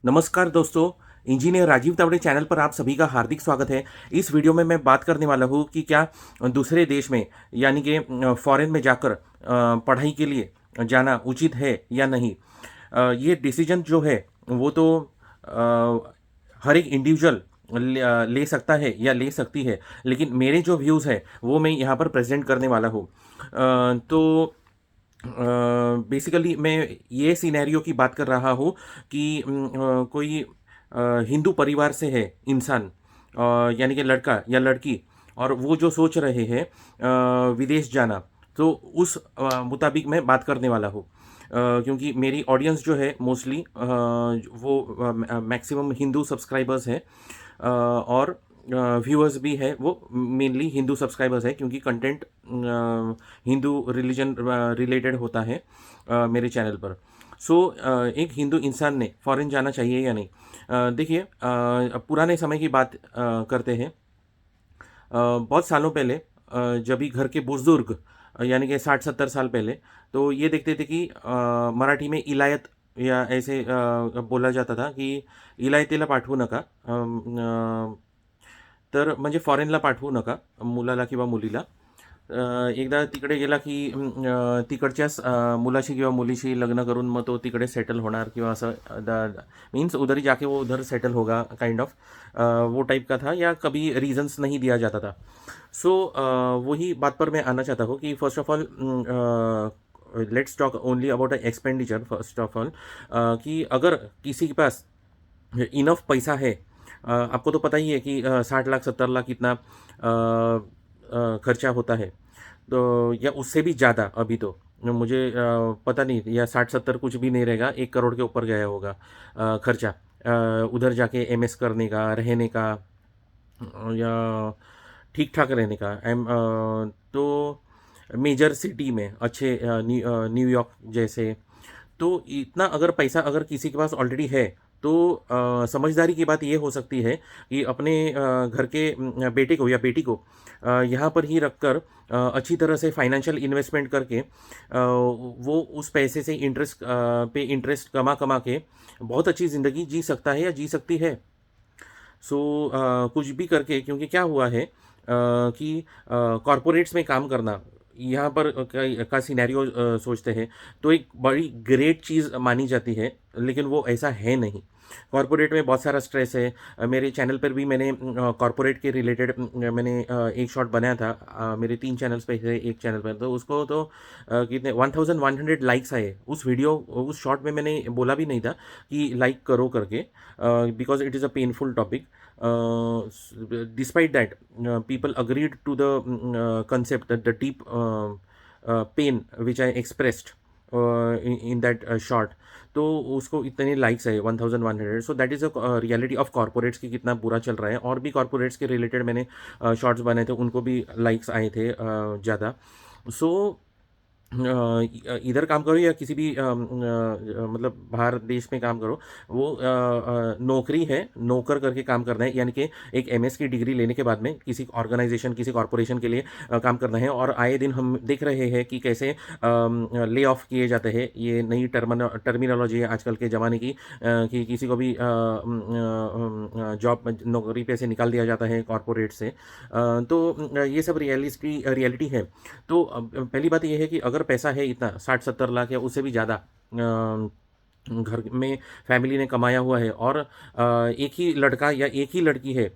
नमस्कार दोस्तों, engineer Rajeev Tawde channel पर आप सभी का हार्दिक स्वागत है। इस वीडियो में मैं बात करने वाला हूँ कि क्या दूसरे देश में यानी कि फॉरेन में जाकर पढ़ाई के लिए जाना उचित है या नहीं। ये डिसीजन जो है वो तो हर एक इंडिविजुअल ले सकता है या ले सकती है, लेकिन मेरे जो व्यूज़ है वो मैं यहाँ पर प्रेजेंट करने वाला हूँ। तो बेसिकली मैं ये सिनेरियो की बात कर रहा हूँ कि कोई हिंदू परिवार से है इंसान, यानी कि लड़का या लड़की, और वो जो सोच रहे हैं विदेश जाना, तो उस मुताबिक मैं बात करने वाला हूँ। क्योंकि मेरी ऑडियंस जो है मोस्टली वो मैक्सिमम हिंदू सब्सक्राइबर्स है, और व्यूअर्स भी है वो मेनली हिंदू सब्सक्राइबर्स है, क्योंकि कंटेंट हिंदू रिलीजन रिलेटेड होता है मेरे चैनल पर। सो एक हिंदू इंसान ने फॉरेन जाना चाहिए या नहीं। देखिए, पुराने समय की बात करते हैं। बहुत सालों पहले जब भी घर के बुजुर्ग यानी कि 60-70 साल पहले, तो ये देखते थे कि मराठी में इलायत या ऐसे बोला जाता था कि इलायतीला पाठवू नका, तर म्हणजे फॉरेनला पाठवू नका मुलाला किंवा मुलीला. एकदा तिकडे गेला की तिकडच्याच मुलाशी किंवा मुलीशी लग्न करून मग तो तिकडे सेटल होणार किंवा असं मीन्स उधर ही जाके वो उधर सेटल होगा, काइंड ऑफ वो टाइप का था, या कभी रीजंस नहीं दिया जाता था। सो वही बात पर मैं आना चाहता हूँ कि first of all let's talk only about expenditure. First of all कि अगर किसी के पास इनफ पैसा है, आपको तो पता ही है कि 60 लाख 70 लाख इतना खर्चा होता है, तो या उससे भी ज़्यादा। अभी तो मुझे पता नहीं, या 60-70 कुछ भी नहीं रहेगा, 1 करोड़ के ऊपर गया होगा खर्चा उधर जाके एमएस करने का, रहने का, या ठीक ठाक रहने का। तो मेजर सिटी में अच्छे न्यूयॉर्क जैसे, तो इतना अगर पैसा अगर किसी के पास ऑलरेडी है, तो समझदारी की बात ये हो सकती है कि अपने घर के बेटे को या बेटी को यहाँ पर ही रखकर अच्छी तरह से फाइनेंशियल इन्वेस्टमेंट करके वो उस पैसे से इंटरेस्ट पे इंटरेस्ट कमा कमा के बहुत अच्छी ज़िंदगी जी सकता है या जी सकती है। सो कुछ भी करके, क्योंकि क्या हुआ है कि कॉरपोरेट्स में काम करना यहाँ पर का सिनेरियो सोचते हैं तो एक बड़ी ग्रेट चीज़ मानी जाती है, लेकिन वो ऐसा है नहीं। कॉरपोरेट में बहुत सारा स्ट्रेस है। मेरे चैनल पर भी मैंने कॉरपोरेट के रिलेटेड मैंने एक शॉर्ट बनाया था। मेरे 3 चैनल्स पे है, एक चैनल पर तो उसको तो कितने 1100 लाइक्स आए उस वीडियो, उस शॉर्ट में मैंने बोला भी नहीं था कि लाइक करो करके, because it is a painful topic. Despite that, people agreed to the concept, that the deep pain which I expressed in that short, तो उसको इतने लाइक्स आए 1100। So that is a reality of corporates की कितना बुरा चल रहा है। और भी कॉरपोरेट्स के रिलेटेड मैंने शॉर्ट्स बनाए थे, उनको भी लाइक्स आए थे ज़्यादा। सो इधर काम करो या किसी भी मतलब बाहर देश में काम करो, वो नौकरी है, नौकर करके काम करना है, यानी कि एक एमएस की डिग्री लेने के बाद में किसी ऑर्गेनाइजेशन, किसी कॉरपोरेशन के लिए काम करना है। और आए दिन हम देख रहे हैं कि कैसे ले ऑफ किए जाते हैं। ये नई टर्मिनोलॉजी है आजकल के ज़माने की, कि किसी को भी जॉब नौकरी पे से निकाल दिया जाता है कॉरपोरेट से। तो ये सब रियलिटी है। तो पहली बात ये है कि अगर पैसा है इतना 60-70 लाख या उससे भी ज़्यादा, घर में फैमिली ने कमाया हुआ है, और एक ही लड़का या एक ही लड़की है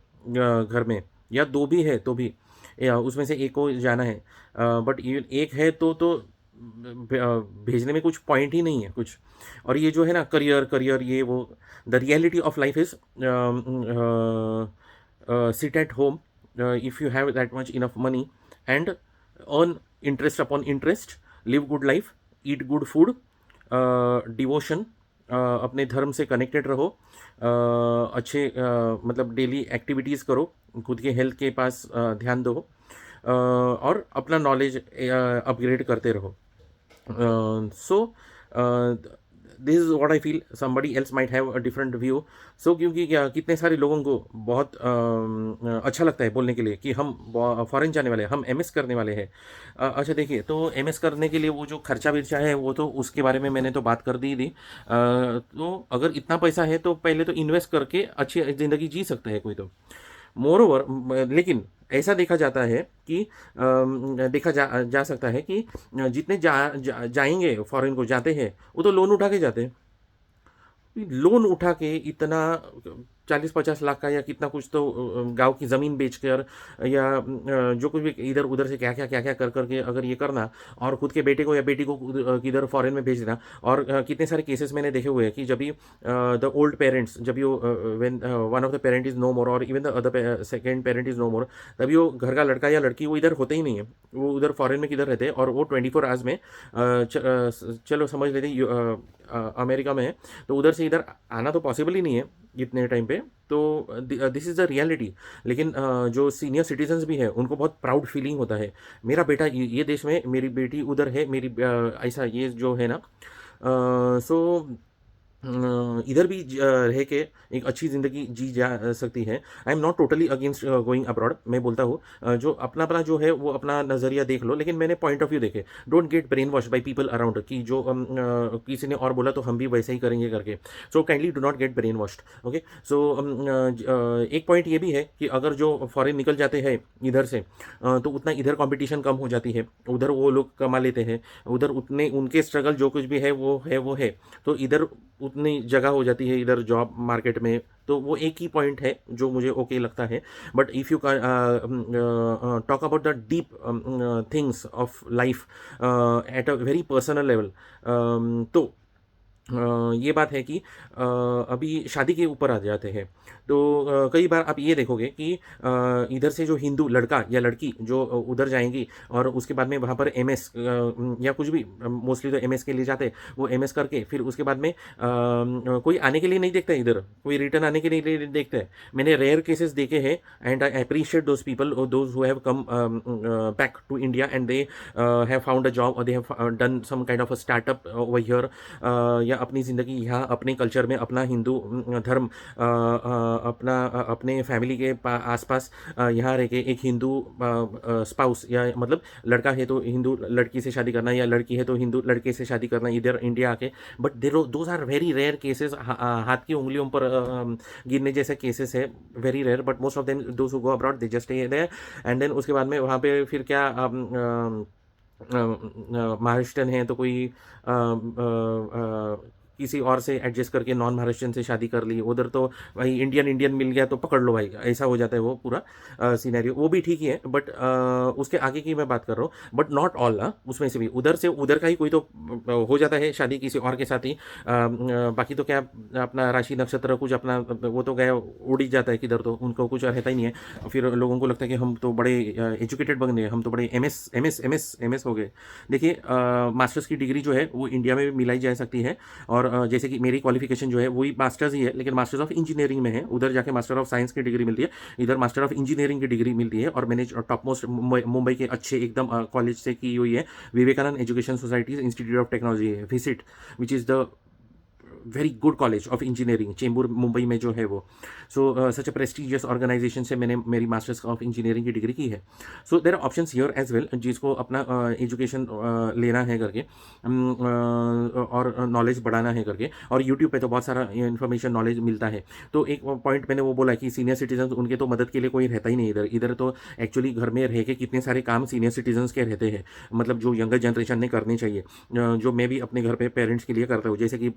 घर में, या दो भी है तो भी, या उसमें से एक को जाना है, बट एक है तो भेजने में कुछ पॉइंट ही नहीं है कुछ। और ये जो है ना, करियर करियर ये वो, the reality of life is sit at home, if you have that much enough money, and earn interest upon interest, live good life, eat good food, devotion, अपने धर्म से कनेक्टेड रहो, अच्छे मतलब डेली एक्टिविटीज़ करो, खुद के हेल्थ के पास ध्यान दो, और अपना नॉलेज अपग्रेड करते रहो। So this is what I feel, somebody else might have a different view. So क्योंकि क्या कितने सारे लोगों को बहुत अच्छा लगता है बोलने के लिए कि हम फॉरेन जाने वाले हैं, हम एमएस करने वाले हैं। अच्छा देखिए, तो एमएस करने के लिए वो जो खर्चा विर्चा है वो तो उसके बारे में मैंने तो बात कर दी थी। तो अगर इतना पैसा है तो पहले तो इन्वेस्ट करके अच्छी ज़िंदगी जी सकता है कोई तो। मोर ओवर लेकिन ऐसा देखा जाता है कि देखा जा सकता है कि जितने जाएंगे फॉरेन को जाते हैं वो तो लोन उठा के जाते हैं। लोन उठा के इतना 40-50 लाख का या कितना कुछ तो गांव की ज़मीन बेचकर या जो कुछ भी इधर उधर से क्या क्या कर करके अगर ये करना और खुद के बेटे को या बेटी को किधर फॉरेन में भेज देना। और कितने सारे केसेस मैंने देखे हुए हैं कि जब भी द ओल्ड पेरेंट्स, जब भी when one of the parent is no more और even the other second parent is no more, तभी वो घर का लड़का या लड़की वो इधर होते ही नहीं है, वो उधर फॉरेन में किधर रहते हैं और वो 24 आवर्स में चलो समझ लेते हैं अमेरिका में है, तो उधर से इधर आना तो पॉसिबल ही नहीं है इतने टाइम पे। तो दिस इज़ द रियलिटी। लेकिन जो सीनियर सिटीजन्स भी है उनको बहुत प्राउड फीलिंग होता है, मेरा बेटा ये देश में, मेरी बेटी उधर है, मेरी ऐसा ये जो है ना। सो इधर भी रह के एक अच्छी ज़िंदगी जी जा सकती है। I am not totally against going abroad. मैं बोलता हूँ जो अपना अपना जो है वो अपना नज़रिया देख लो, लेकिन मैंने पॉइंट ऑफ व्यू देखे। Don't get brain wash by people around कि जो किसी ने और बोला तो हम भी वैसे ही करेंगे करके। So kindly do not get brain washed. Okay, so एक पॉइंट ये भी है कि अगर जो फॉरेन निकल जाते हैं इधर से तो उतना इधर कंपटीशन कम हो जाती है, उधर वो लोग कमा लेते हैं, उधर उतने उनके स्ट्रगल जो कुछ भी है वो है, तो इधर उतनी जगह हो जाती है इधर जॉब मार्केट में। तो वो एक ही पॉइंट है जो मुझे ओके लगता है। But if you talk about the deep things of life at a very personal level, तो ये बात है कि अभी शादी के ऊपर आ जाते हैं। तो कई बार आप ये देखोगे कि इधर से जो हिंदू लड़का या लड़की जो उधर जाएंगी और उसके बाद में वहाँ पर एमएस या कुछ भी, मोस्टली तो एमएस के लिए जाते हैं, वो एमएस करके फिर उसके बाद में कोई आने के लिए नहीं देखता है, इधर कोई रिटर्न आने के लिए नहीं देखता है। मैंने रेयर केसेस देखे हैं and I appreciate those people, those who have come back to India and they have found a job और they have done some kind of a startup over here, या अपनी ज़िंदगी यहाँ अपने कल्चर में, अपना हिंदू धर्म अपना अपने फैमिली के आसपास यहाँ रह के एक हिंदू स्पाउस या मतलब लड़का है तो हिंदू लड़की से शादी करना या लड़की है तो हिंदू लड़के से शादी करना इधर इंडिया आके। But those are very rare cases, हाथ की उंगलियों पर गिरने जैसे केसेस है, very rare. But most of them those who go abroad they just stay there and then उसके बाद में वहाँ पे फिर क्या महाराष्ट्रन है तो कोई किसी और से एडजस्ट करके नॉन महाराष्ट्रन से शादी कर ली, उधर तो भाई इंडियन इंडियन मिल गया तो पकड़ लो भाई, ऐसा हो जाता है वो पूरा सिनेरियो। वो भी ठीक ही है बट उसके आगे की मैं बात कर रहा हूँ, बट नॉट ऑल। उसमें से भी उधर से उधर का ही कोई तो हो जाता है शादी किसी और के साथ ही। बाकी तो क्या अपना राशि नक्षत्र कुछ अपना वो तो गया उड़ ही जाता है किधर, तो उनको कुछ रहता ही नहीं है। फिर लोगों को लगता है कि हम तो बड़े एजुकेटेड बन गए, हम तो बड़े एमएस हो गए। देखिए मास्टर्स की डिग्री जो है वो इंडिया में भी मिलाई जा सकती है, और जैसे कि मेरी क्वालिफिकेशन जो है वही मास्टर्स ही है, लेकिन मास्टर्स ऑफ इंजीनियरिंग में है, उधर जाके मास्टर ऑफ साइंस की डिग्री मिलती है, इधर मास्टर ऑफ इंजीनियरिंग की डिग्री मिलती है। और मैंने टॉप मोस्ट मुंबई के अच्छे एकदम कॉलेज से की हुई है, Vivekanand education society institute of technology है, VESIT, which is the very good college of engineering, Chembur Mumbai में जो है वो। सो सच अ प्रेस्टिजियस ऑर्गेनाइजेशन से मैंने मेरी मास्टर्स ऑफ इंजीनियरिंग की डिग्री की है। So there are options here as well, जिसको अपना एजुकेशन लेना है करके और नॉलेज बढ़ाना है करके, और यूट्यूब पे तो बहुत सारा इन्फॉर्मेशन नॉलेज मिलता है। तो एक पॉइंट मैंने वो बोला कि सीनियर सिटीजन उनके तो मदद के लिए कोई रहता ही नहीं इधर, इधर तो एक्चुअली घर में रह के कितने सारे काम सीनियर सिटीजन्स के रहते हैं, मतलब जो यंगर जनरेशन ने करने चाहिए, जो मैं भी अपने घर पे पेरेंट्स के लिए करता हूँ, जैसे कि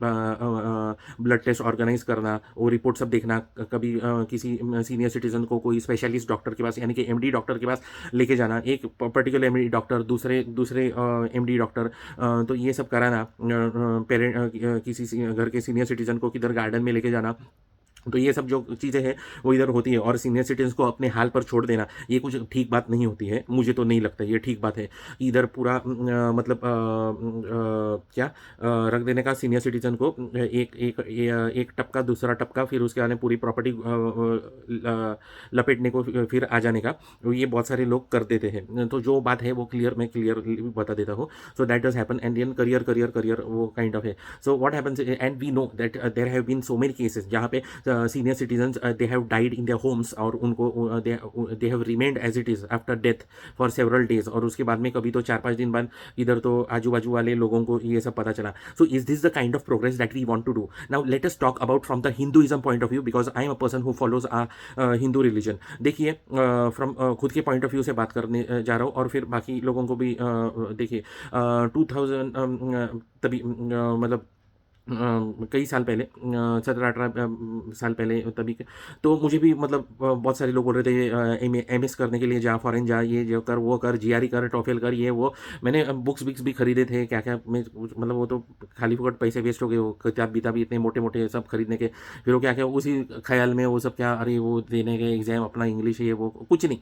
ब्लड टेस्ट ऑर्गेनाइज करना, वो रिपोर्ट सब देखना, कभी किसी सीनियर सिटीजन को कोई स्पेशलिस्ट डॉक्टर के पास यानी कि एमडी डॉक्टर के पास लेके जाना, एक पर्टिकुलर एमडी डॉक्टर, दूसरे एमडी डॉक्टर, तो ये सब कराना, पेरेंट किसी घर के सीनियर सिटीजन को किधर गार्डन में लेके जाना, तो ये सब जो चीज़ें हैं वो इधर होती है, और सीनियर सिटीजन को अपने हाल पर छोड़ देना ये कुछ ठीक बात नहीं होती है, मुझे तो नहीं लगता ये ठीक बात है। इधर पूरा मतलब क्या रख देने का सीनियर सिटीजन को, एक एक एक टपका दूसरा टपका, फिर उसके बाद में पूरी प्रॉपर्टी लपेटने को, फिर आ जाने का, तो ये बहुत सारे लोग कर देते हैं। तो जो बात है वो मैं क्लियर बता देता हूँ। So that does happen, and then career career career वो काइंड ऑफ है। So what happens, and we know that there have been so many cases जहाँ पे senior citizens they have died in their homes, और उनको they have remained as it is after death for several days, और उसके बाद में कभी तो 4-5 दिन बाद इधर तो आजू बाजू वाले लोगों को ये सब पता चला। So is this the kind of progress that we want to do? Now let us talk about from the Hinduism point of view, because I am a person who follows Hindu religion. देखिए, फ्रॉम खुद के point of view से बात करने जा रहा हूँ, और फिर बाकी लोगों को भी देखिए, 2000 तभी मतलब कई साल पहले, 17-18 साल पहले तभी तो मुझे भी मतलब बहुत सारे लोग बोल रहे थे MS करने के लिए जा, फॉरेन जा, ये जो कर, वो कर, GRE कर, टॉफेल कर, ये वो। मैंने बुक्स बिक्स भी खरीदे थे, क्या क्या मैं मतलब वो तो खाली फुकट पैसे वेस्ट हो गए, वो किताब भी इतने मोटे मोटे सब खरीदने के, फिर वो क्या क्या उसी ख्याल में वो सब क्या, अरे वो देने के एग्जाम अपना इंग्लिश है, ये वो कुछ नहीं।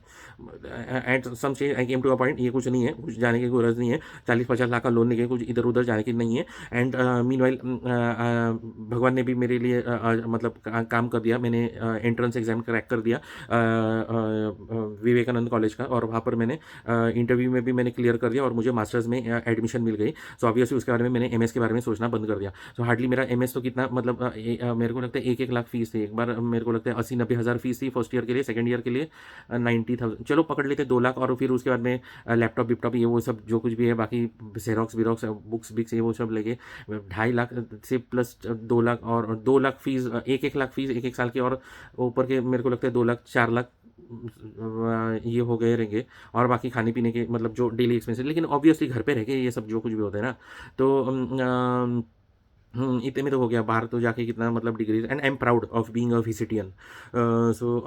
At some stage I came to a point, ये कुछ नहीं है, कुछ जाने की कोई गरज नहीं है, 40-50 लाख का लोन लेके कुछ इधर उधर जाने की नहीं है। एंड मीनवाइल भगवान ने भी मेरे लिए मतलब काम कर दिया। मैंने एंट्रेंस एग्जाम क्रैक कर दिया विवेकानंद कॉलेज का, और वहाँ पर मैंने इंटरव्यू में भी मैंने क्लियर कर दिया, और मुझे मास्टर्स में एडमिशन मिल गई। सो ऑब्वियसली उसके बारे में मैंने MS के बारे में सोचना बंद कर दिया। सो हार्डली मेरा MS तो कितना मतलब मेरे को लगता है 1-1 लाख फीस थी एक बार, मेरे को लगता है 80-90 हज़ार फीस थी फर्स्ट ईयर के लिए। सेकंड ईयर के लिए 90,000, चलो पकड़ लेते 2 लाख, और फिर उसके बाद में लैपटॉप विपटॉप ये वो सब जो कुछ भी है, बाकी जेरोक्स विरोक्स बुक्स बिक्स ये वो सब लेके 2.5 लाख से प्लस 2 लाख, और 2 लाख फीस, 1-1 लाख फीस 1-1 साल की, और ऊपर के मेरे को लगता है 2 लाख 4 लाख ये हो गए रहेंगे, और बाकी खाने पीने के मतलब जो डेली एक्सपेंसेस, लेकिन ऑब्वियसली घर पे रह के ये सब जो कुछ भी होता है ना, तो इतने में तो हो गया। बाहर तो जाके कितना मतलब degrees, and I am proud of being a Vesitian. So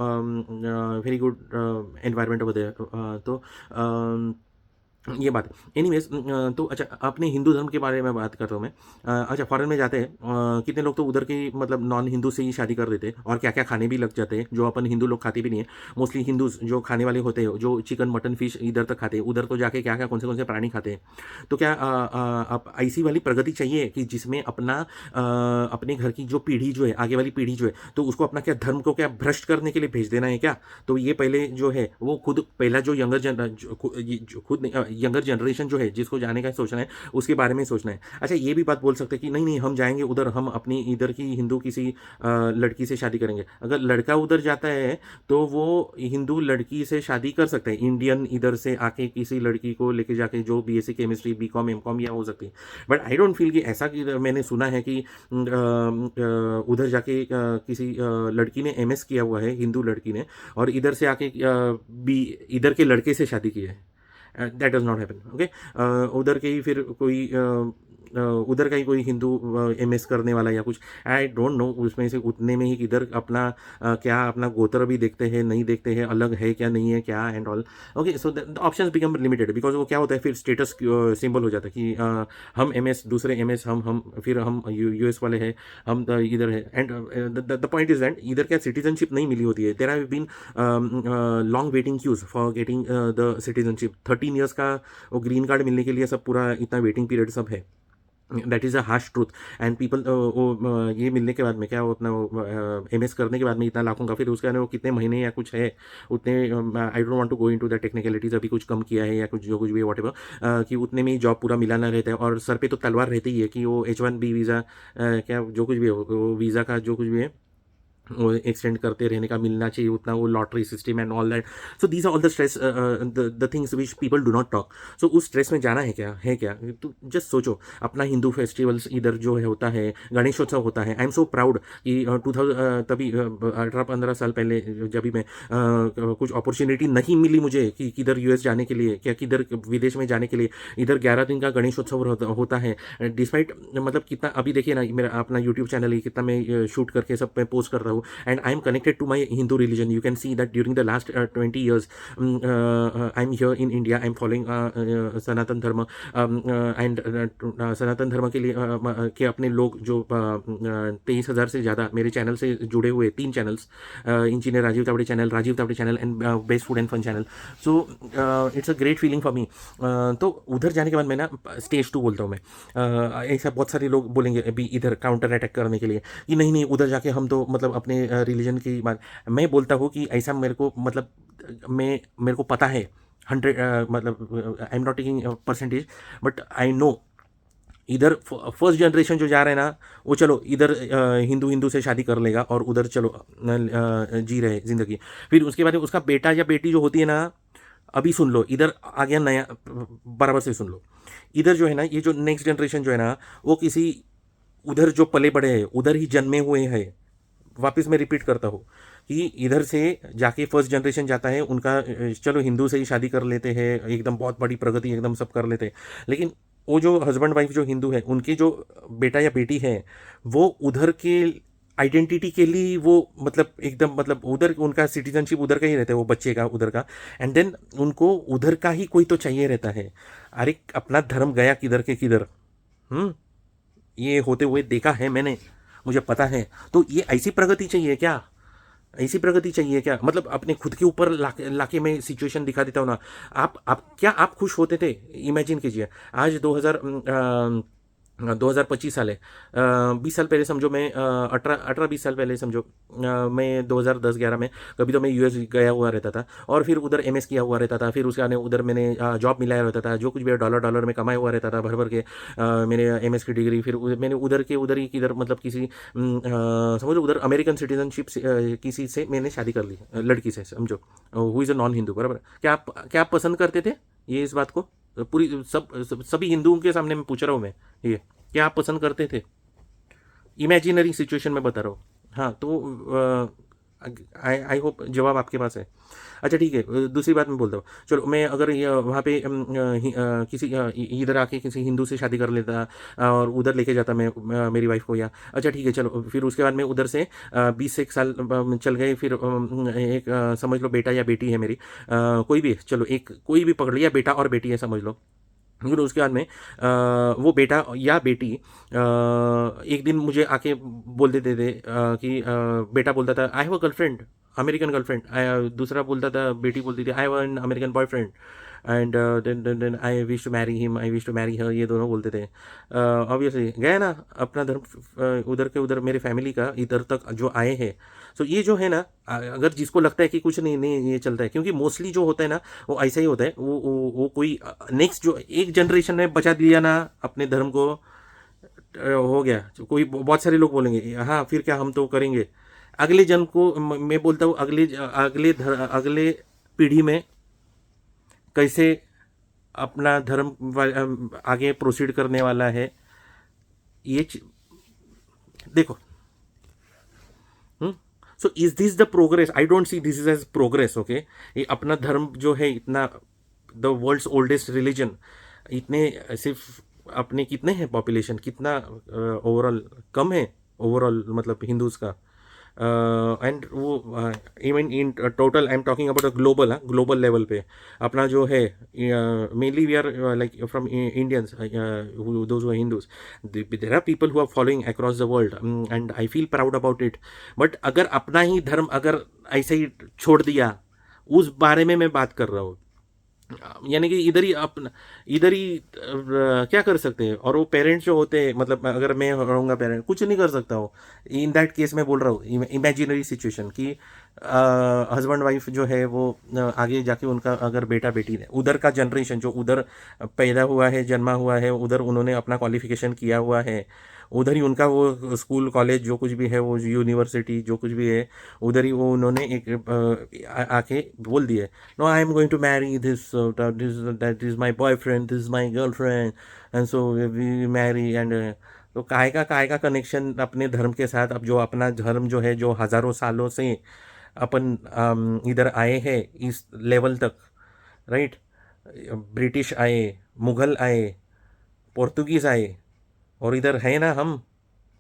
very good environment over there. तो ये बात है। एनीवेज, तो अच्छा, अपने हिंदू धर्म के बारे में बात करता हूँ मैं। अच्छा, फॉरेन में जाते हैं, कितने लोग तो उधर की मतलब नॉन हिंदू से ही शादी कर देते हैं, और क्या क्या खाने भी लग जाते हैं जो अपन हिंदू लोग खाते भी नहीं है। मोस्टली हिंदू जो खाने वाले होते हैं, जो चिकन मटन फिश इधर तक खाते हैं, उधर तो जाके क्या क्या कौन से प्राणी खाते हैं। तो क्या अब ऐसी वाली प्रगति चाहिए कि जिसमें अपने घर की जो पीढ़ी जो है, आगे वाली पीढ़ी जो है, तो उसको अपना क्या धर्म को क्या भ्रष्ट करने के लिए भेज देना है क्या? तो ये पहले जो है वो खुद पहला जो खुद यंगर जनरेशन जो है जिसको जाने का सोचना है, उसके बारे में सोचना है। अच्छा, ये भी बात बोल सकते हैं कि नहीं नहीं, हम जाएंगे उधर, हम अपनी इधर की हिंदू किसी लड़की से शादी करेंगे। अगर लड़का उधर जाता है तो वो हिंदू लड़की से शादी कर सकते हैं, इंडियन इधर से आके किसी लड़की को लेके जाके जो BSc केमिस्ट्री, BCom MCom या हो सकती है। बट आई डोंट फील कि ऐसा कि मैंने सुना है कि उधर जाके किसी लड़की ने MS किया हुआ है, हिंदू लड़की ने, और इधर से आके भी इधर के लड़के से शादी की है। That does not happen. Okay, उधर के ही फिर कोई उधर का ही कोई हिंदू MS करने वाला या कुछ, आई डोंट नो, उसमें से उतने में ही किधर अपना क्या अपना गोत्र भी देखते हैं नहीं देखते हैं, अलग है क्या नहीं है क्या, and all. Okay, so the options become limited, because वो क्या होता है फिर स्टेटस सिंबल हो जाता है कि हम MS, दूसरे MS, हम फिर हम US वाले हैं, हम इधर है। And the point is that इधर क्या सिटीजनशिप नहीं मिली होती है। There have been long waiting queues for getting the citizenship. 13 years का वो ग्रीन कार्ड मिलने के लिए सब पूरा इतना वेटिंग पीरियड सब है। That is a harsh truth. And people वो ये मिलने के बाद में क्या, वो अपना MS करने के बाद में इतना लाखों का, फिर उसके बाद वो कितने महीने या कुछ है उतने, I don't want to go into the technicalities, अभी कुछ कम किया है या कुछ जो कुछ भी वॉट एवर, कि उतने में ही जॉब पूरा मिलाना रहता है, और सर पे तो तलवार रहती ही है कि वो H1B वीज़ा क्या जो कुछ भी हो, वो वीज़ा का जो कुछ भी है वो एक्सटेंड करते रहने का मिलना चाहिए उतना, वो lottery system and all that. So these are all the stress, the things which people do not talk. So उस स्ट्रेस में जाना है क्या तो जस्ट सोचो, अपना हिंदू फेस्टिवल्स इधर जो है होता है, गणेशोत्सव होता है। आई एम सो प्राउड कि 2000 तभी 18-15 साल पहले जब भी मैं कुछ अपॉर्चुनिटी नहीं मिली मुझे कि किधर US जाने के लिए, क्या किधर विदेश में जाने के लिए, इधर 11 दिन का गणेशोत्सव होता है। डिस्पाइट मतलब कितना, अभी देखिए ना, मेरा अपना YouTube चैनल है, कितना मैं शूट करके सब मैं पोस्ट कर रहा हूँ, हूँ, and I am connected to my Hindu religion. You can see that during the last 20 years I am here in India. I am following Sanatan Dharma, and सनातन धर्म के लिए के अपने लोग जो 23,000 से ज़्यादा मेरे चैनल से जुड़े हुए, 3 channels, engineer Rajeev Tawde channel and best food and fun channel. So it's a great feeling for me. तो उधर जाने के बाद मैं ना स्टेज 2 बोलता हूँ मैं. ऐसा बहुत सारे लोग बोलेंगे अभी इधर काउंटर अटैक करने के लिए कि नहीं नहीं उधर जाके हम तो मतलब अपने रिलीजन की बात. मैं बोलता हूँ कि ऐसा मेरे को मतलब मेरे को पता है 100 मतलब I am not taking percentage, but I know इधर फर्स्ट जनरेशन जो जा रहे हैं ना वो चलो इधर हिंदू हिंदू से शादी कर लेगा और उधर चलो जी रहे ज़िंदगी. फिर उसके बाद उसका बेटा या बेटी जो होती है ना, अभी सुन लो इधर आ गया नया, बराबर से सुन लो. इधर जो है ना ये जो नेक्स्ट जनरेशन जो है ना वो किसी उधर जो पले बड़े हैं उधर ही जन्मे हुए हैं. वापस मैं रिपीट करता हूँ कि इधर से जाके फर्स्ट जनरेशन जाता है उनका चलो हिंदू से ही शादी कर लेते हैं, एकदम बहुत बड़ी प्रगति एकदम सब कर लेते हैं. लेकिन वो जो हस्बैंड वाइफ जो हिंदू है उनके जो बेटा या बेटी है वो उधर के आइडेंटिटी के लिए वो मतलब एकदम मतलब उधर उनका सिटीजनशिप उधर का ही रहता है, वो बच्चे का उधर का. एंड देन उनको उधर का ही कोई तो चाहिए रहता है. अरे अपना धर्म गया किधर के किधर. हम्म ये होते हुए देखा है मैंने, मुझे पता है. तो ये ऐसी प्रगति चाहिए क्या? ऐसी प्रगति चाहिए क्या? मतलब अपने खुद के ऊपर लाके मैं सिचुएशन दिखा देता हूँ ना. आप क्या आप खुश होते थे? इमेजिन कीजिए आज 2025 साल है. 20 साल पहले समझो मैं 18-20 साल पहले समझो मैं 2010-11 में कभी तो मैं यूएस गया हुआ रहता था और फिर उधर एमएस किया हुआ रहता था. फिर उसके आने उधर मैंने जॉब मिलाया रहता था, जो कुछ भी डॉलर में कमाया हुआ रहता था भर भर के. मैंने एमएस की डिग्री फिर मैंने उधर ही किधर मतलब किसी समझो उधर अमेरिकन सिटीजनशिप किसी से मैंने शादी कर ली, लड़की से समझो who is a non Hindu. बराबर. क्या आप पसंद करते थे ये इस बात को? पूरी सभी हिंदुओं के सामने मैं पूछ रहा हूँ मैं ये, क्या आप पसंद करते थे? इमेजिनरी सिचुएशन में बता रहा हूँ. हाँ तो आई होप जवाब आपके पास है. अच्छा ठीक है. दूसरी बात मैं बोलता हूँ, चलो मैं अगर वहाँ पे किसी इधर आके किसी हिंदू से शादी कर लेता और उधर लेके जाता मैं मेरी वाइफ को, या अच्छा ठीक है चलो फिर उसके बाद में उधर से 20 से 1 साल चल गए. फिर एक समझ लो बेटा या बेटी है मेरी, कोई भी चलो एक कोई भी पकड़ लिया, बेटा और बेटी है समझ लो. फिर उसके बाद में वो बेटा या बेटी एक दिन मुझे आके बोल देते थे कि बेटा बोलता था I have a girlfriend, American girlfriend. दूसरा बोलता था, बेटी बोलती थी I have an American boyfriend and then I wish to marry him, I wish to marry her. ये दोनों बोलते थे. ऑब्वियसली गया ना अपना धर्म उधर के उधर मेरे फैमिली का इधर तक जो आए हैं. सो ये जो है ना अगर जिसको लगता है कि कुछ नहीं नहीं ये चलता है, क्योंकि मोस्टली जो होता है ना वो ऐसा ही होता है. वो कोई नेक्स्ट जो एक जनरेशन ने बचा दिया ना अपने धर्म को, हो गया. तो कोई बहुत सारे लोग बोलेंगे हाँ फिर क्या हम तो करेंगे. अगले जन्म को मैं बोलता हूँ अगले पीढ़ी में कैसे अपना धर्म आगे प्रोसीड करने वाला है ये देखो. So is this the progress? I don't see this is as progress. Okay ये अपना धर्म जो है इतना द वर्ल्ड्स ओल्डेस्ट रिलीजन, इतने सिर्फ अपने कितने हैं पॉपुलेशन, कितना ओवरऑल कम है ओवरऑल मतलब हिंदूज का. एंड वो even in total I am talking about global, global level पे अपना जो है mainly we are like from Indians those who are Hindus. There are people who are following across the world and I feel proud about it. But अगर अपना ही धर्म अगर ऐसे ही छोड़ दिया, उस बारे में मैं बात कर रहा हूँ. यानी कि इधर ही अपना इधर ही क्या कर सकते हैं. और वो पेरेंट्स जो होते हैं मतलब अगर मैं रहूँगा पेरेंट कुछ नहीं कर सकता हूँ. इन दैट केस मैं बोल रहा हूँ इमेजिनरी सिचुएशन कि हस्बैंड वाइफ जो है वो आगे जाके उनका अगर बेटा बेटी है उधर का जनरेशन जो उधर पैदा हुआ है जन्मा हुआ है उधर उन्होंने अपना क्वालिफिकेशन किया हुआ है, उधर ही उनका वो स्कूल कॉलेज जो कुछ भी है वो यूनिवर्सिटी जो कुछ भी है उधर ही वो उन्होंने एक आके बोल दिए no I am going to marry this that is my boyfriend, this is my girlfriend and so we marry. And तो काय का कनेक्शन अपने धर्म के साथ. अब जो अपना धर्म जो है जो हज़ारों सालों से अपन इधर आए हैं इस लेवल तक, राइट. ब्रिटिश आए, मुग़ल आए, पोर्तुगीज़ आए और इधर है ना हम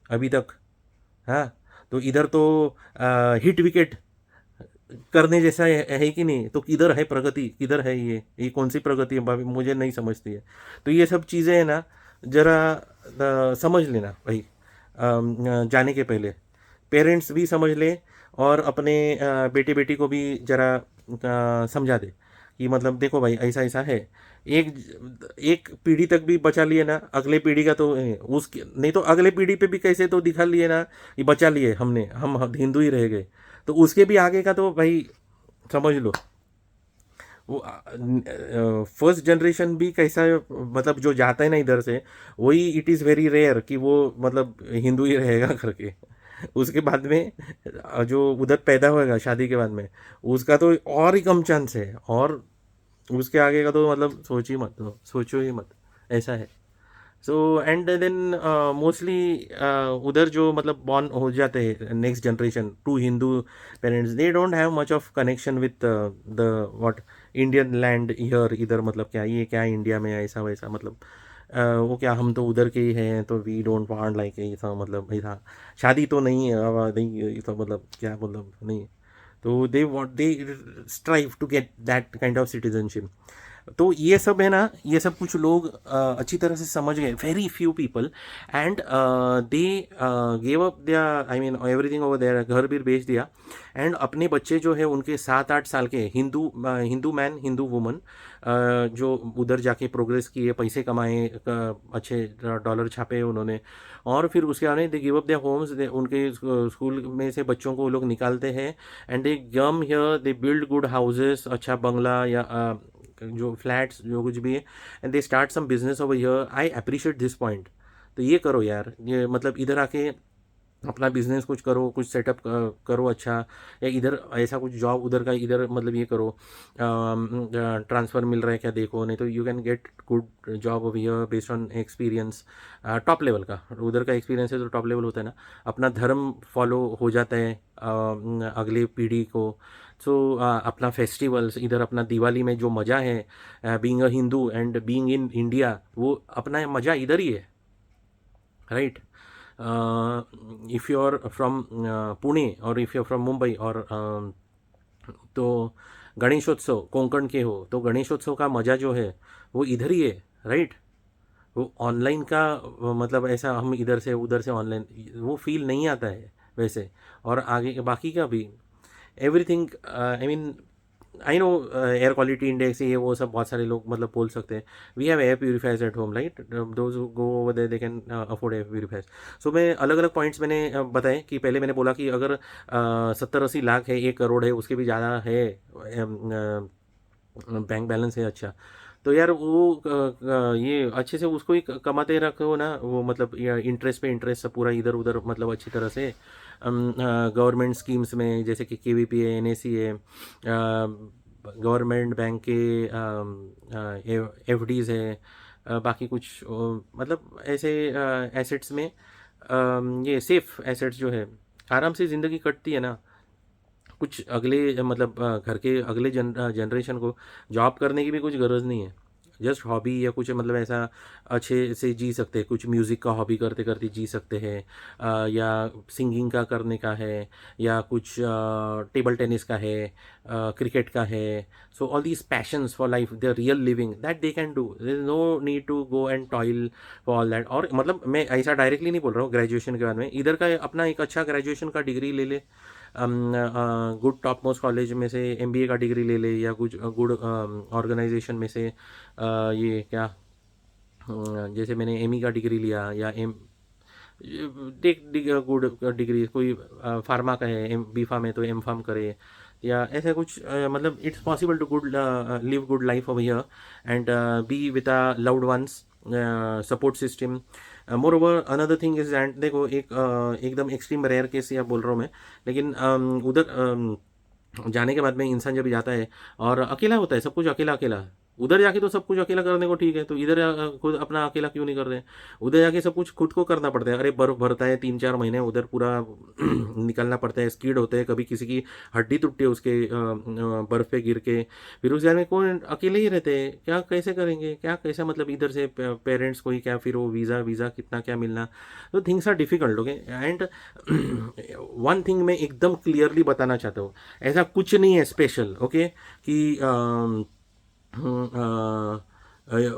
अभी तक. हाँ तो इधर तो हिट विकेट करने जैसा है कि नहीं, तो किधर है प्रगति, किधर है ये कौन सी प्रगति है भाभी, मुझे नहीं समझती है। तो ये सब चीज़ें है ना, जरा समझ लेना भाई, जाने के पहले पेरेंट्स भी समझ ले, और अपने बेटे बेटी को भी जरा समझा दे कि मतलब देखो भाई ऐसा ऐसा है। एक एक पीढ़ी तक भी बचा लिए ना, अगले पीढ़ी का तो उसकी नहीं तो अगले पीढ़ी पे भी कैसे तो दिखा लिए ना, ये बचा लिए हमने, हम हिंदू ही रह गए, तो उसके भी आगे का तो भाई समझ लो। वो फर्स्ट जनरेशन भी कैसा मतलब जो जाता है ना इधर से, वही इट इज़ वेरी रेयर कि वो मतलब हिंदू ही रहेगा करके। उसके बाद में जो उधर पैदा होएगा शादी के बाद में, उसका तो और ही कम चांस है, और उसके आगे का तो मतलब सोच ही मत, सोचो ही मत, ऐसा है। सो एंड देन मोस्टली उधर जो मतलब बॉर्न हो जाते हैं next generation to Hindu parents, they don't have much of connection with the what Indian land here, इधर मतलब क्या ये क्या इंडिया में ऐसा वैसा मतलब वो क्या हम तो उधर के ही हैं, तो वी डोंट वांट लाइक ऐसा मतलब ऐसा शादी तो नहीं है, नहीं ये तो मतलब क्या मतलब नहीं। तो they what they strive to get that kind of citizenship. तो ये सब है ना, ये सब कुछ लोग अच्छी तरह से समझ गए, very few people, and they gave up their I mean everything over there, घर भी बेच दिया, एंड अपने बच्चे जो है उनके 7-8 साल के हिंदू मैन हिंदू वुमन जो उधर जाके प्रोग्रेस किए, पैसे कमाए, अच्छे डॉलर छापे उन्होंने, और फिर उसके बाद they give up their homes, उनके स्कूल में से बच्चों को वो लोग निकालते हैं, and they come here, they build good houses, अच्छा बंगला या जो फ्लैट्स जो कुछ भी है, and they start some business over here. I appreciate this point. तो ये करो यार, ये मतलब इधर आके अपना बिजनेस कुछ करो, कुछ सेटअप करो अच्छा, या इधर ऐसा कुछ जॉब उधर का इधर मतलब ये करो, ट्रांसफ़र मिल रहा है क्या देखो, नहीं तो you can get good job over here based on experience, top level का उधर का एक्सपीरियंस है तो टॉप लेवल होता है ना, अपना धर्म फॉलो हो जाता है अगले पीढ़ी को। सो अपना फेस्टिवल्स इधर, अपना दिवाली में जो मज़ा है being a Hindu and being in India, वो अपना मज़ा इधर ही है, right. if you're from Pune or if you're from Mumbai और तो गणेशोत्सव कोंकण के हो, तो गणेशोत्सव का मज़ा जो है वो इधर ही है, राइट। वो ऑनलाइन का मतलब ऐसा हम इधर से उधर से ऑनलाइन वो फील नहीं आता है वैसे। और आगे के बाकी का भी everything I mean I know air quality index ये वो सब बहुत सारे लोग मतलब बोल सकते हैं। We have air purifiers at home, right, those go over there they can afford air purifiers. So मैं अलग अलग पॉइंट्स मैंने बताए कि पहले मैंने बोला कि अगर 70-80 लाख है, 1 करोड़ है, उसके भी ज़्यादा है बैंक बैलेंस है, अच्छा तो यार वो ये अच्छे से उसको ही कमाते रखो ना, वो मतलब इंटरेस्ट पे इंटरेस्ट पूरा इधर उधर मतलब अच्छी तरह से गवर्नमेंट स्कीम्स में जैसे कि केवीपी है, एनएसी है, गवर्नमेंट बैंक के एफडीज़ है, बाकी कुछ मतलब ऐसे एसेट्स में ये सेफ एसेट्स जो है, आराम से ज़िंदगी कटती है ना। कुछ अगले मतलब घर के अगले जनरेशन को जॉब करने की भी कुछ गरज नहीं है, जस्ट हॉबी या कुछ मतलब ऐसा अच्छे से जी सकते हैं, कुछ म्यूज़िक का हॉबी करते करते जी सकते हैं, या सिंगिंग का करने का है, या कुछ टेबल टेनिस का है, क्रिकेट का है। So all these passions for life the real living that they can do, there is no need to go and toil for all that. और मतलब मैं ऐसा डायरेक्टली नहीं बोल रहा हूँ, ग्रेजुएशन के बाद में इधर का अपना एक अच्छा ग्रेजुएशन का डिग्री ले ले, गुड टॉप मोस्ट कॉलेज में से एमबीए का डिग्री ले ले, या कुछ गुड ऑर्गेनाइजेशन में से ये क्या जैसे मैंने एमई का डिग्री लिया, या एम टेक गुड डिग्री, कोई फार्मा का है, एम बी फार्म है तो एम फार्म करे, या ऐसा कुछ मतलब it's possible to good live good life over here and be with a loved ones, support system. Moreover another thing is and देखो एक एकदम एक्सट्रीम रेयर केस या बोल रहा हूँ मैं, लेकिन उधर जाने के बाद में इंसान जब जाता है और अकेला होता है, सब कुछ अकेला अकेला, उधर जाके तो सब कुछ अकेला करने को ठीक है, तो इधर खुद अपना अकेला क्यों नहीं कर रहे हैं? उधर जाके सब कुछ खुद को करना पड़ता है। अरे बर्फ भरता है 3-4 महीने, उधर पूरा निकलना पड़ता है, स्कीड होते हैं, कभी किसी की हड्डी टूटती है उसके बर्फ पे गिर के। फिर उस जाने में कौन, अकेले ही रहते हैं, क्या कैसे करेंगे, क्या कैसा, मतलब इधर से पेरेंट्स को ही क्या, फिर वो वीज़ा वीज़ा कितना क्या मिलना, तो things are difficult. Okay, and one thing मैं एकदम क्लियरली बताना चाहता हूँ, ऐसा कुछ नहीं है स्पेशल, ओके, कि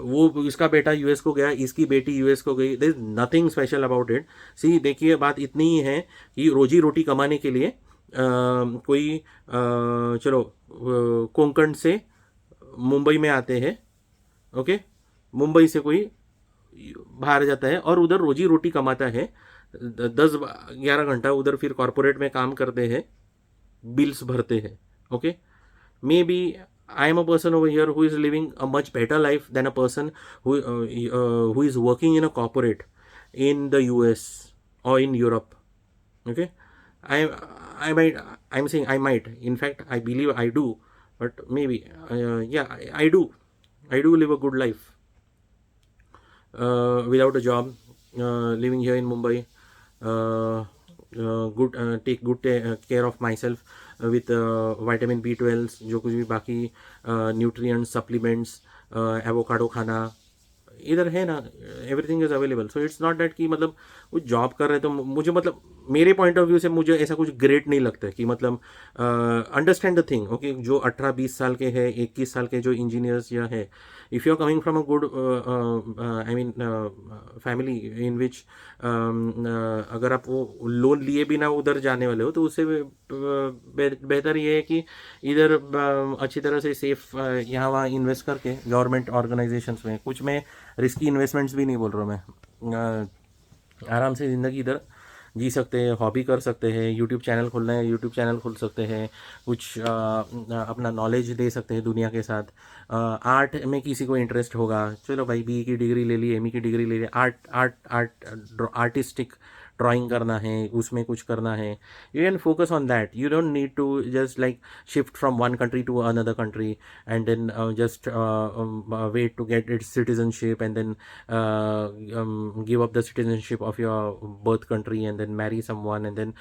वो इसका बेटा यूएस को गया, इसकी बेटी यूएस को गई, there is nothing special about it. See देखिए, बात इतनी ही है कि रोजी रोटी कमाने के लिए कोई चलो कोंकण से मुंबई में आते हैं, ओके, मुंबई से कोई बाहर जाता है और उधर रोजी रोटी कमाता है, 10-11 घंटा उधर फिर कॉरपोरेट में काम करते हैं, बिल्स भरते हैं, okay. maybe I am a person over here who is living a much better life than a person who is working in a corporate in the US or in Europe. Okay, I I might, I'm saying I might. In fact, I believe I do, but maybe yeah, I do live a good life without a job, living here in Mumbai. Good, take good care of myself with vitamin B12, जो कुछ भी बाकी nutrients supplements, avocado खाना इधर है ना, everything is available. So it's not that कि मतलब वो जॉब कर रहे तो मुझे, मतलब मेरे पॉइंट ऑफ व्यू से मुझे ऐसा कुछ ग्रेट नहीं लगता है कि मतलब अंडरस्टैंड द थिंग, ओके। जो 18-20 साल के हैं, 21 साल के जो इंजीनियर्स या है, if you are coming from a good I mean family in which, अगर आप वो लोन लिए बिना उधर जाने वाले हो तो उससे बेहतर ये है कि इधर अच्छी तरह से सेफ यहाँ वहाँ इन्वेस्ट करके गवर्नमेंट ऑर्गेनाइजेशंस में, कुछ में रिस्की इन्वेस्टमेंट्स भी नहीं बोल रहा हूँ मैं, आराम से ज़िंदगी इधर जी सकते हैं, हॉबी कर सकते हैं, यूट्यूब चैनल खोलना है यूट्यूब चैनल खोल सकते हैं, कुछ अपना नॉलेज दे सकते हैं दुनिया के साथ। आर्ट में किसी को इंटरेस्ट होगा, चलो भाई बी की डिग्री ले ली, एम की डिग्री ले ली, आर्टिस्टिक ड्राइंग करना है, उसमें कुछ करना है, you can focus on that. You don't need to just like shift from one country to another country and then just wait to get its citizenship and then give up the citizenship of your birth country and then marry someone and then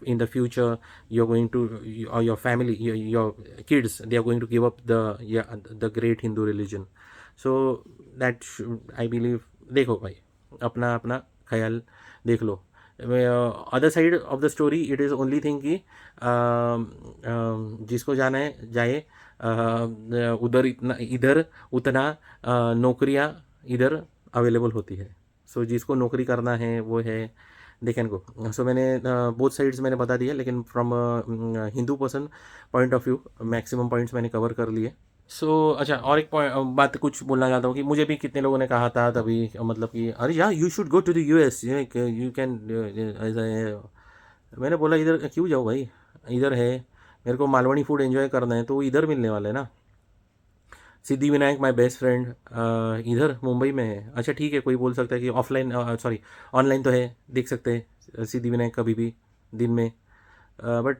in the future you're going to, or your family, your kids, they are going to give up the, yeah, the great Hindu religion. So that I believe, देखो भाई, अपना अपना ख्याल देख लो। Other side of the story it is only thing कि जिसको जाना है जाए, उधर इतना, इधर उतना नौकरियां इधर अवेलेबल होती है। सो जिसको नौकरी करना है वो है, दे कैन गो। सो मैंने बोथ साइड्स मैंने बता दिया, लेकिन from Hindu person point of view maximum points मैंने कवर कर लिए। सो अच्छा, और एक बात कुछ बोलना चाहता हूँ कि मुझे भी कितने लोगों ने कहा था तभी, मतलब कि अरे यार you should go to the US, you can, ऐसा है। मैंने बोला इधर क्यों जाऊँ भाई, इधर है, मेरे को मालवणी फूड एंजॉय करना है तो इधर मिलने वाला है ना। Siddhi Vinayak my best friend इधर मुंबई में है। अच्छा ठीक है, कोई बोल सकता है कि ऑफलाइन, सॉरी ऑनलाइन तो है, देख सकते हैं सिद्धि विनायक कभी भी दिन में, but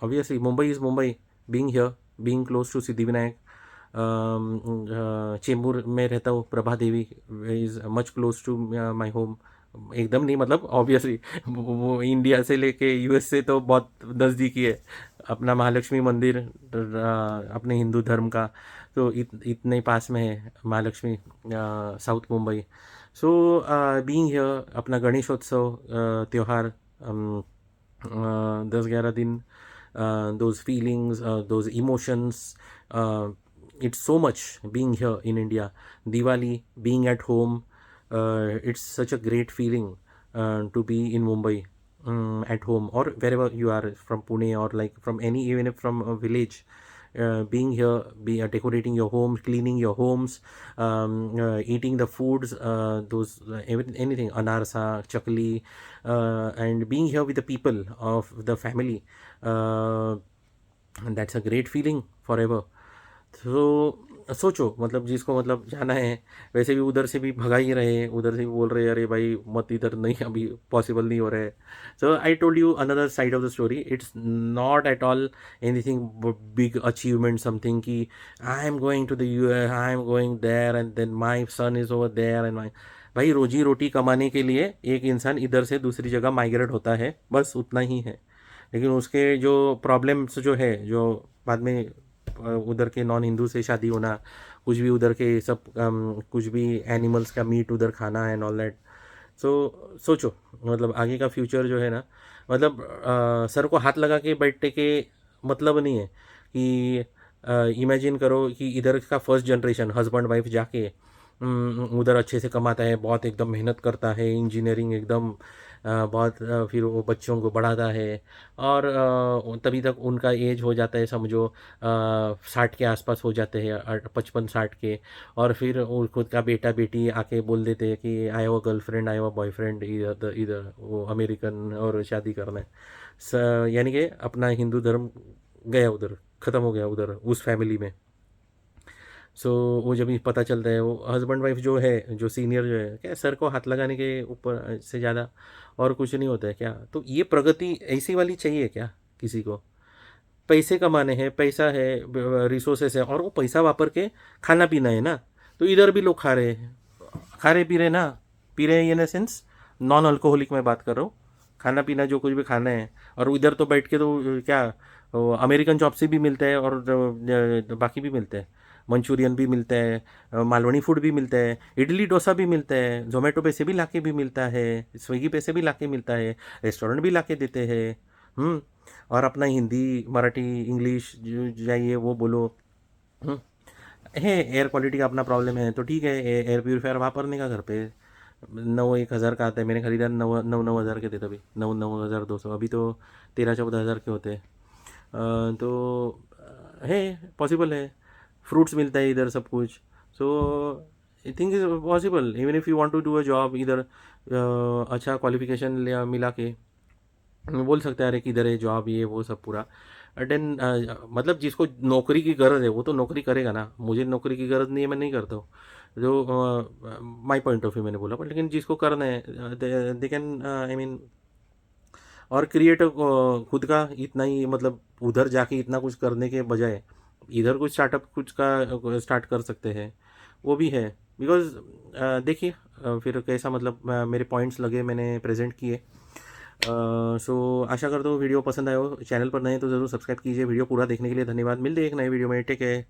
obviously Mumbai is Mumbai, being here, being close to Siddhivinayak. Chembur में रहता हूँ, Prabha Devi is much close to my home. एकदम नहीं, मतलब ऑब्वियसली वो इंडिया से लेके यूएस से तो बहुत नज़दीकी है। अपना महालक्ष्मी मंदिर अपने हिंदू धर्म का, तो इतने ही पास में है Mahalakshmi, south Mumbai. So being here, अपना गणेशोत्सव त्यौहार, 10-11 दिन, those feelings, those emotions, it's so much being here in India. Diwali, being at home, it's such a great feeling to be in Mumbai, at home, or wherever you are, from Pune or like from any, even if from a village. Being here, decorating your home, cleaning your homes, eating the foods, those anything, anarsa, chakli, and being here with the people of the family, and that's a great feeling forever. तो सोचो मतलब जिसको मतलब जाना है, वैसे भी उधर से भी भगा ही रहे हैं, उधर से भी बोल रहे हैं अरे भाई मत इधर, नहीं अभी पॉसिबल नहीं हो रहा है। So I told you another side of the story, it's not at all anything big achievement something कि I am going to the US, I am going there and then my son is over there and my. भाई रोजी रोटी कमाने के लिए एक इंसान इधर से दूसरी जगह माइग्रेट होता है, बस उतना ही है। लेकिन उसके जो प्रॉब्लम्स जो है, जो बाद में उधर के नॉन हिंदू से शादी होना, कुछ भी उधर के सब कुछ भी एनिमल्स का मीट उधर खाना एंड ऑल दैट। सो सोचो मतलब आगे का फ्यूचर जो है ना, मतलब सर को हाथ लगा के बैठने के मतलब नहीं है कि इमेजिन करो कि इधर का फर्स्ट जनरेशन हस्बैंड वाइफ जाके उधर अच्छे से कमाता है, बहुत एकदम मेहनत करता है, इंजीनियरिंग एकदम बहुत फिर वो बच्चों को बढ़ाता है, और तभी तक उनका एज हो जाता है समझो 60 के आसपास हो जाते हैं, 55-60 के। और फिर वो खुद का बेटा बेटी आके बोल देते हैं कि आई have a girlfriend, I have a boyfriend, इधर इधर वो अमेरिकन और शादी करना है। यानी कि अपना हिंदू धर्म गया उधर, ख़त्म हो गया उधर उस फैमिली में। सो वो जब भी पता चलता है, वो हस्बैंड वाइफ जो है, जो सीनियर जो है, क्या सर को हाथ लगाने के ऊपर से ज़्यादा और कुछ नहीं होता है क्या? तो ये प्रगति ऐसी वाली चाहिए क्या किसी को? पैसे कमाने हैं, पैसा है, रिसोर्सेस है, और वो पैसा वापर के खाना पीना है ना। तो इधर भी लोग खा रहे हैं, खा रहे पी रहे ना, पी रहे हैं इन सेंस नॉन अल्कोहलिक में बात कर रहा हूँ, खाना पीना जो कुछ भी खाना है। और उधर तो बैठ के तो क्या, वो अमेरिकन जॉब से भी मिलता है, और बाकी भी मिलते हैं, मंचूरियन भी मिलता है, मालवनी फूड भी मिलता है, इडली डोसा भी मिलता है, जोमेटो पे से भी लाके भी मिलता है, स्विगी पे से भी लाके मिलता है, रेस्टोरेंट भी लाके देते हैं। और अपना हिंदी मराठी इंग्लिश जो जाइए वो बोलो। हम्म, है एयर क्वालिटी का अपना प्रॉब्लम है तो ठीक है, एयर प्योरीफायर वापरने का घर पे 9-1 हज़ार का आता है, मैंने खरीदा 9-9 हज़ार के थे तभी, 9-9 हज़ार 200, अभी तो 13-14 हज़ार के होते हैं। तो है, पॉसिबल है, फ्रूट्स मिलता है इधर सब कुछ। So I think is possible even if you want to do a job इधर, अच्छा क्वालिफिकेशन मिला के बोल सकते हैं अरे किधर है जॉब ये वो सब पूरा। देन मतलब जिसको नौकरी की गरज है वो तो नौकरी करेगा ना, मुझे नौकरी की गरज नहीं है, मैं नहीं करता हूँ। जो माई पॉइंट ऑफ व्यू मैंने बोला, पर लेकिन जिसको करना है दे कैन आई मीन, और क्रिएट खुद का इतना ही, मतलब उधर जाके इतना कुछ करने के बजाय इधर कुछ स्टार्टअप कुछ का स्टार्ट कर सकते हैं, वो भी है। बिकॉज देखिए फिर कैसा मतलब मेरे पॉइंट्स लगे मैंने प्रेजेंट किए। सो आशा करता हूँ वीडियो पसंद आया हो, चैनल पर नए तो ज़रूर सब्सक्राइब कीजिए। वीडियो पूरा देखने के लिए धन्यवाद, मिलते हैं एक नए वीडियो में, टेक केयर।